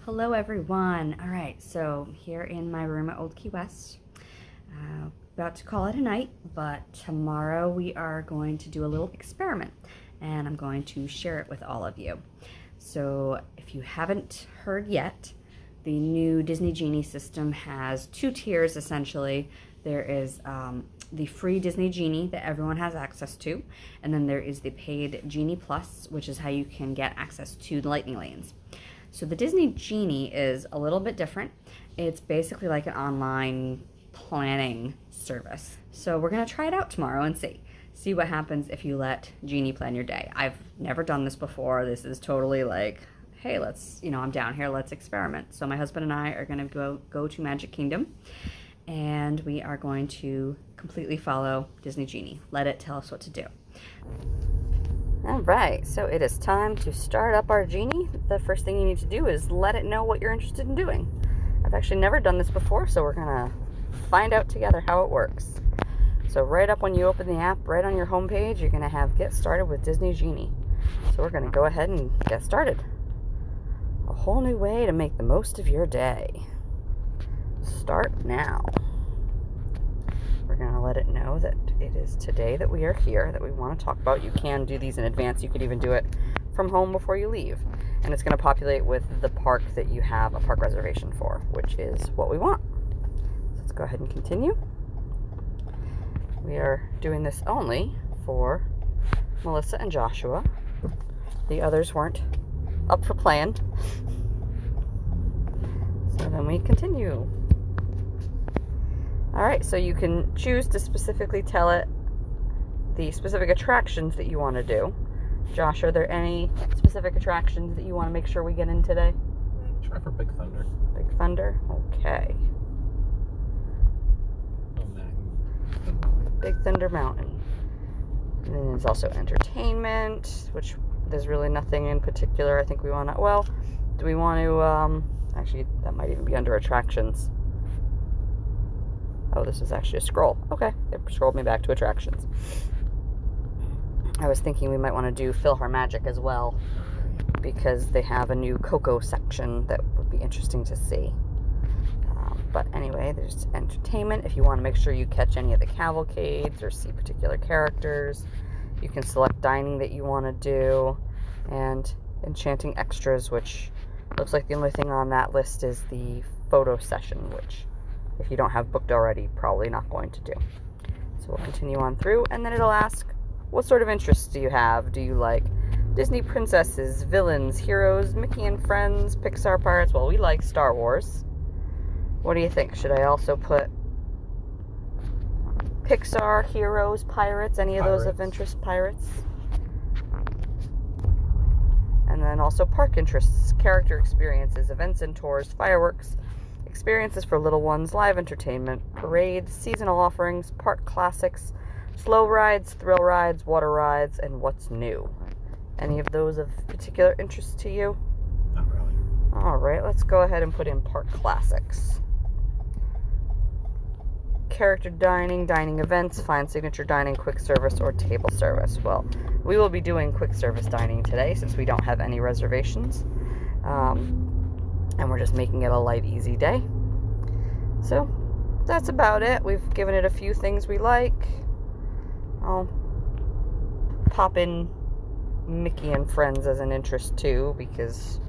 Hello everyone. All right, so here in my room at Old Key West, about to call it a night, but tomorrow we are going to do a little experiment and I'm going to share it with all of you. So if you haven't heard yet, the new Disney Genie system has two tiers essentially. There is the free Disney Genie that everyone has access to, and then there is the paid Genie Plus, which is how you can get access to the Lightning Lanes. So the Disney Genie is a little bit different. It's basically like an online planning service. So we're gonna try it out tomorrow and see what happens if you let Genie plan your day. I've never done this before. This is totally like, hey, I'm down here, let's experiment. So my husband and I are gonna go to Magic Kingdom, and we are going to completely follow Disney Genie. Let it tell us what to do. All right, so it is time to start up our Genie. The first thing you need to do is let it know what you're interested in doing. I've actually never done this before, so we're gonna find out together how it works. So right up when you open the app, right on your homepage, you're gonna have Get Started with Disney Genie. So we're gonna go ahead and get started. A whole new way to make the most of your day. Start now. We're going to let it know that it is today that we are here, that we want to talk about. You can do these in advance. You could even do it from home before you leave. And it's going to populate with the park that you have a park reservation for, which is what we want. So let's go ahead and continue. We are doing this only for Melissa and Joshua. The others weren't up for playing. So then we continue. All right, so you can choose to specifically tell it the specific attractions that you want to do. Josh, are there any specific attractions that you want to make sure we get in today? Try for Big Thunder. Big Thunder? Okay. Big Thunder Mountain. And then there's also entertainment, which there's really nothing in particular I think we want to, well, do we want to, actually, that might even be under attractions. Oh, this is actually a scroll. Okay, it scrolled me back to attractions. I was thinking we might want to do PhilharMagic as well, because they have a new Coco section that would be interesting to see. But anyway, there's entertainment. If you want to make sure you catch any of the cavalcades or see particular characters, you can select dining that you want to do, and enchanting extras, which looks like the only thing on that list is the photo session, which if you don't have booked already, probably not going to do. So we'll continue on through, and then it'll ask, what sort of interests do you have? Do you like Disney princesses, villains, heroes, Mickey and Friends, Pixar pirates? Well, we like Star Wars. What do you think? Should I also put Pixar, heroes, pirates, any of those of interest? Pirates. And then also park interests, character experiences, events and tours, fireworks, experiences for little ones, live entertainment, parades, seasonal offerings, park classics, slow rides, thrill rides, water rides, and what's new. Any of those of particular interest to you? Not really. All right, let's go ahead and put in park classics. Character dining, dining events, fine signature dining, quick service, or table service. Well, we will be doing quick service dining today since we don't have any reservations. And we're just making it a light, easy day. So that's about it. We've given it a few things we like. I'll pop in Mickey and Friends as an interest too, because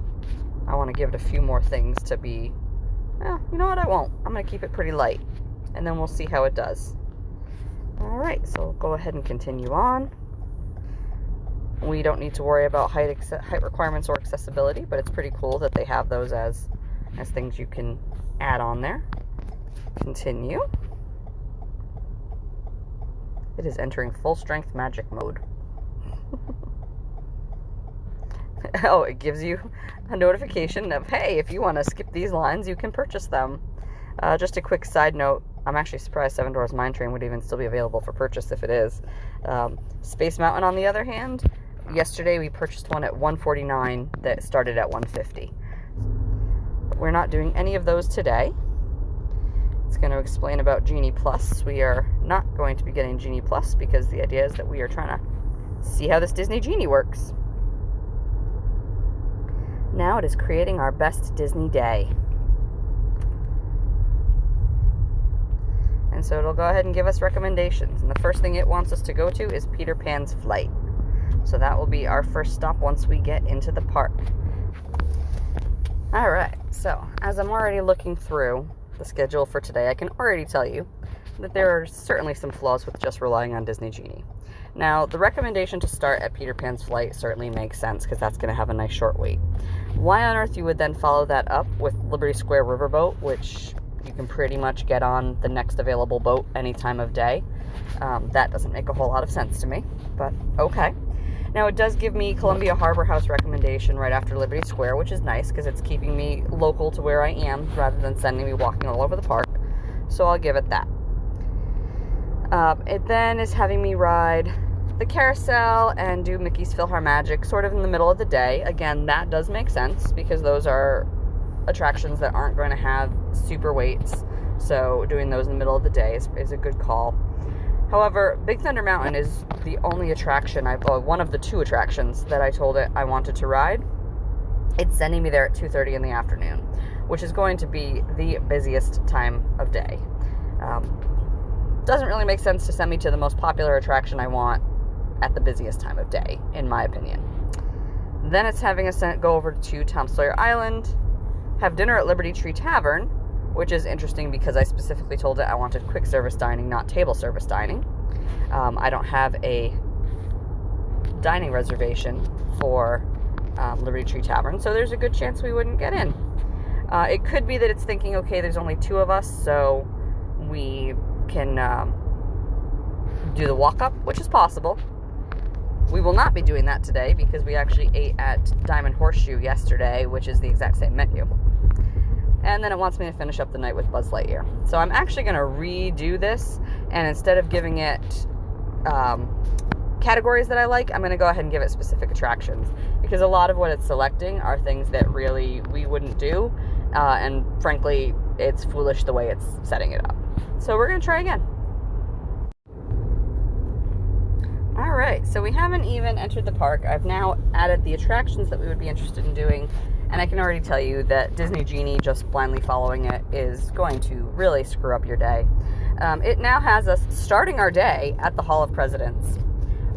I want to give it a few more things to be, well, you know what, I won't. I'm going to keep it pretty light, and then we'll see how it does. All right, so we'll go ahead and continue on. We don't need to worry about height requirements or accessibility, but it's pretty cool that they have those as things you can add on there. Continue. It is entering full strength magic mode. Oh, it gives you a notification of, hey, if you want to skip these lines, you can purchase them. Just a quick side note, I'm actually surprised Seven Dwarfs Mine Train would even still be available for purchase if it is. Space Mountain, on the other hand, yesterday we purchased one at $149 that started at $150. But we're not doing any of those today. It's going to explain about Genie Plus. We are not going to be getting Genie Plus because the idea is that we are trying to see how this Disney Genie works. Now it is creating our best Disney day. And so it'll go ahead and give us recommendations. And the first thing it wants us to go to is Peter Pan's flight. So that will be our first stop once we get into the park. All right, so as I'm already looking through the schedule for today, I can already tell you that there are certainly some flaws with just relying on Disney Genie. Now, the recommendation to start at Peter Pan's flight certainly makes sense because that's going to have a nice short wait. Why on earth you would then follow that up with Liberty Square Riverboat, which you can pretty much get on the next available boat any time of day, that doesn't make a whole lot of sense to me, but okay. Now, it does give me Columbia Harbor House recommendation right after Liberty Square, which is nice because it's keeping me local to where I am rather than sending me walking all over the park. So I'll give it that. It then is having me ride the carousel and do Mickey's PhilharMagic sort of in the middle of the day. Again, that does make sense because those are attractions that aren't going to have super waits. So doing those in the middle of the day is a good call. However, Big Thunder Mountain is the only attraction, one of the two attractions that I told it I wanted to ride. It's sending me there at 2:30 in the afternoon, which is going to be the busiest time of day. Doesn't really make sense to send me to the most popular attraction I want at the busiest time of day, in my opinion. Then it's having us go over to Tom Sawyer Island, have dinner at Liberty Tree Tavern, which is interesting because I specifically told it I wanted quick service dining, not table service dining. I don't have a dining reservation for Liberty Tree Tavern, so there's a good chance we wouldn't get in. It could be that it's thinking, okay, there's only 2 of us, so we can do the walk-up, which is possible. We will not be doing that today because we actually ate at Diamond Horseshoe yesterday, which is the exact same menu. And then it wants me to finish up the night with Buzz Lightyear. So I'm actually going to redo this, and instead of giving it categories that I like, I'm going to go ahead and give it specific attractions, because a lot of what it's selecting are things that really we wouldn't do, and frankly, it's foolish the way it's setting it up. So we're going to try again. Alright, so we haven't even entered the park. I've now added the attractions that we would be interested in doing, and I can already tell you that Disney Genie, just blindly following it, is going to really screw up your day. It now has us starting our day at the Hall of Presidents,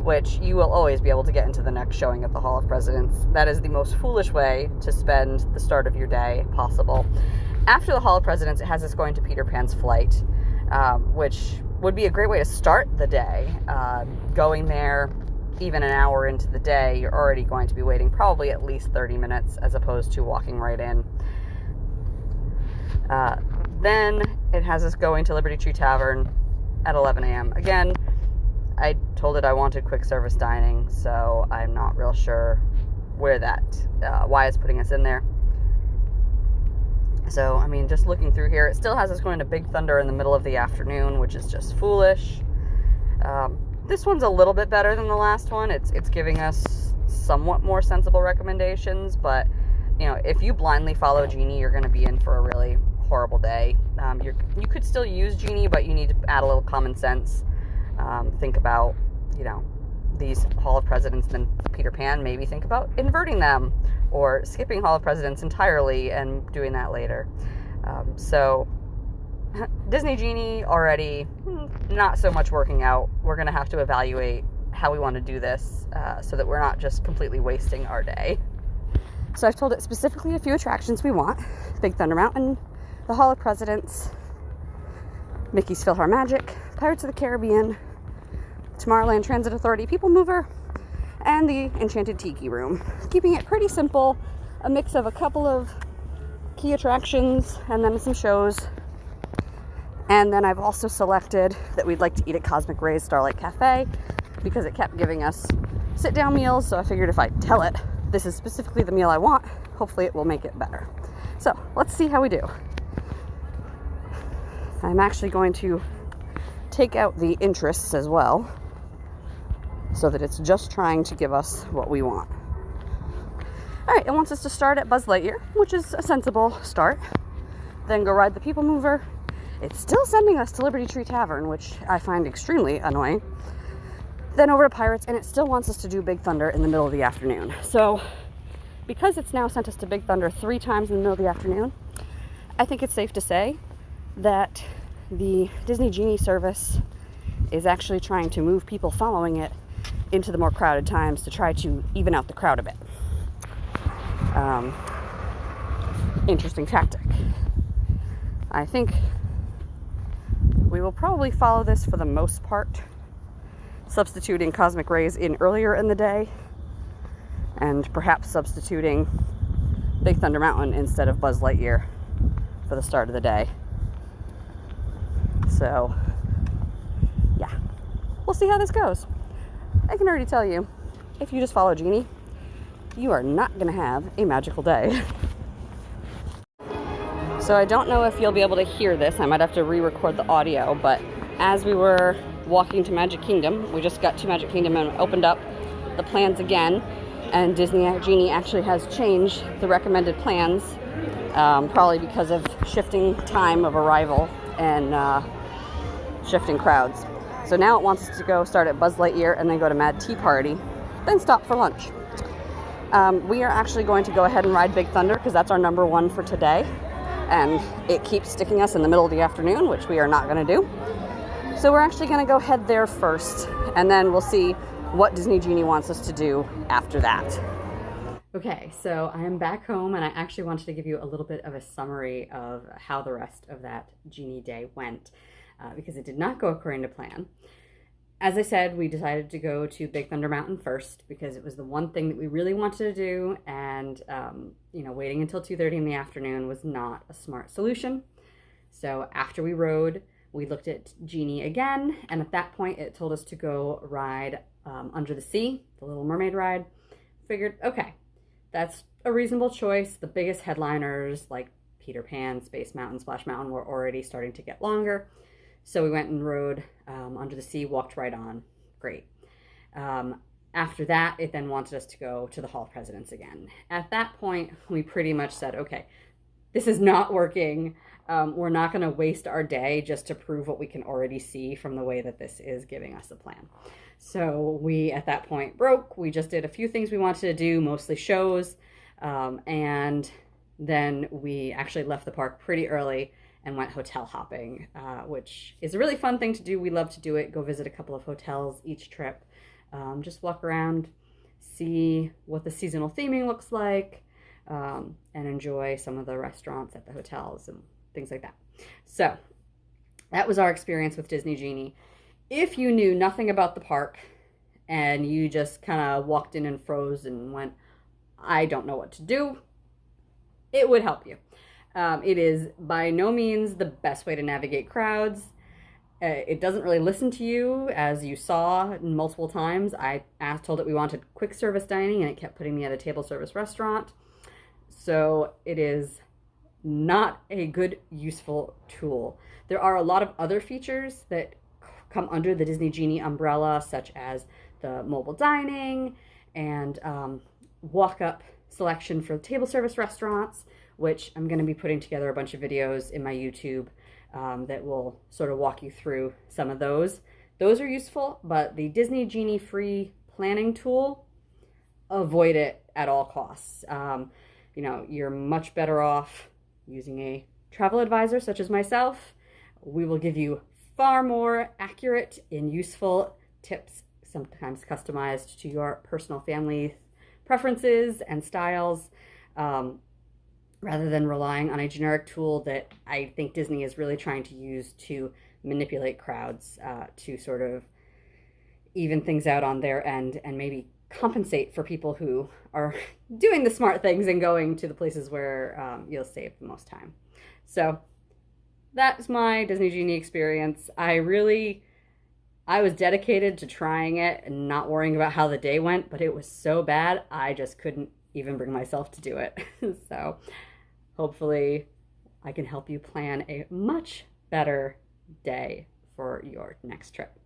which you will always be able to get into the next showing at the Hall of Presidents. That is the most foolish way to spend the start of your day possible. After the Hall of Presidents, it has us going to Peter Pan's flight, which would be a great way to start the day. Going there even an hour into the day, you're already going to be waiting probably at least 30 minutes as opposed to walking right in. Then it has us going to Liberty Tree Tavern at 11 a.m. Again, I told it I wanted quick service dining, so I'm not real sure why it's putting us in there. So, I mean, just looking through here, it still has us going to Big Thunder in the middle of the afternoon, which is just foolish. This one's a little bit better than the last one. It's giving us somewhat more sensible recommendations, but, you know, if you blindly follow Genie, you're going to be in for a really horrible day. You could still use Genie, but you need to add a little common sense. Think about, you know, these Hall of Presidents, then Peter Pan, maybe think about inverting them or skipping Hall of Presidents entirely and doing that later. So Disney Genie already not so much working out. We're going to have to evaluate how we want to do this so that we're not just completely wasting our day. So I've told it specifically a few attractions we want: Big Thunder Mountain, the Hall of Presidents, Mickey's PhilharMagic, Pirates of the Caribbean, Tomorrowland Transit Authority People Mover, and the Enchanted Tiki Room. Keeping it pretty simple, a mix of a couple of key attractions and then some shows. And then I've also selected that we'd like to eat at Cosmic Ray's Starlight Cafe because it kept giving us sit-down meals, so I figured if I tell it this is specifically the meal I want, hopefully it will make it better. So let's see how we do. I'm actually going to take out the interests as well, so that it's just trying to give us what we want. Alright, it wants us to start at Buzz Lightyear, which is a sensible start. Then go ride the People Mover. It's still sending us to Liberty Tree Tavern, which I find extremely annoying. Then over to Pirates, and it still wants us to do Big Thunder in the middle of the afternoon. So because it's now sent us to Big Thunder 3 times in the middle of the afternoon, I think it's safe to say that the Disney Genie service is actually trying to move people following it into the more crowded times to try to even out the crowd a bit. Interesting tactic. I think we will probably follow this for the most part, substituting cosmic rays in earlier in the day and perhaps substituting Big Thunder Mountain instead of Buzz Lightyear for the start of the day. So, yeah, we'll see how this goes. I can already tell you, if you just follow Genie, you are not going to have a magical day. So I don't know if you'll be able to hear this. I might have to re-record the audio, but as we were walking to Magic Kingdom, we just got to Magic Kingdom and opened up the plans again, and Genie actually has changed the recommended plans, probably because of shifting time of arrival and shifting crowds. So now it wants us to go start at Buzz Lightyear and then go to Mad Tea Party, then stop for lunch. We are actually going to go ahead and ride Big Thunder because that's our number 1 for today. And it keeps sticking us in the middle of the afternoon, which we are not going to do. So we're actually going to go head there first, and then we'll see what Disney Genie wants us to do after that. Okay, so I am back home, and I actually wanted to give you a little bit of a summary of how the rest of that Genie day went, because it did not go according to plan. As I said, we decided to go to Big Thunder Mountain first because it was the one thing that we really wanted to do, and waiting until 2:30 in the afternoon was not a smart solution. So after we rode, we looked at Genie again, and at that point it told us to go ride Under the Sea, the Little Mermaid ride. Figured, okay, that's a reasonable choice. The biggest headliners like Peter Pan, Space Mountain, Splash Mountain were already starting to get longer. So we went and rode Under the Sea, walked right on. Great. After that, it then wanted us to go to the Hall of Presidents again. At that point, we pretty much said, okay, this is not working. We're not going to waste our day just to prove what we can already see from the way that this is giving us a plan. So we, at that point, broke. We just did a few things we wanted to do, mostly shows. And then we actually left the park pretty early and went hotel hopping, which is a really fun thing to do. We love to do it, go visit a couple of hotels each trip. Just walk around, see what the seasonal theming looks like, and enjoy some of the restaurants at the hotels and things like that. So that was our experience with Disney Genie. If you knew nothing about the park and you just kind of walked in and froze and went, I don't know what to do, it would help you. It is by no means the best way to navigate crowds. It doesn't really listen to you, as you saw multiple times. I told it we wanted quick service dining, and it kept putting me at a table service restaurant. So it is not a good, useful tool. There are a lot of other features that come under the Disney Genie umbrella, such as the mobile dining and walk-up selection for table service restaurants, which I'm going to be putting together a bunch of videos in my YouTube that will sort of walk you through some of those. Those are useful, but the Disney Genie free planning tool, avoid it at all costs. You're much better off using a travel advisor such as myself. We will give you far more accurate and useful tips, sometimes customized to your personal family preferences and styles, rather than relying on a generic tool that I think Disney is really trying to use to manipulate crowds, to sort of even things out on their end and maybe compensate for people who are doing the smart things and going to the places where you'll save the most time. So that's my Disney Genie experience. I was dedicated to trying it and not worrying about how the day went, but it was so bad, I just couldn't even bring myself to do it. So hopefully I can help you plan a much better day for your next trip.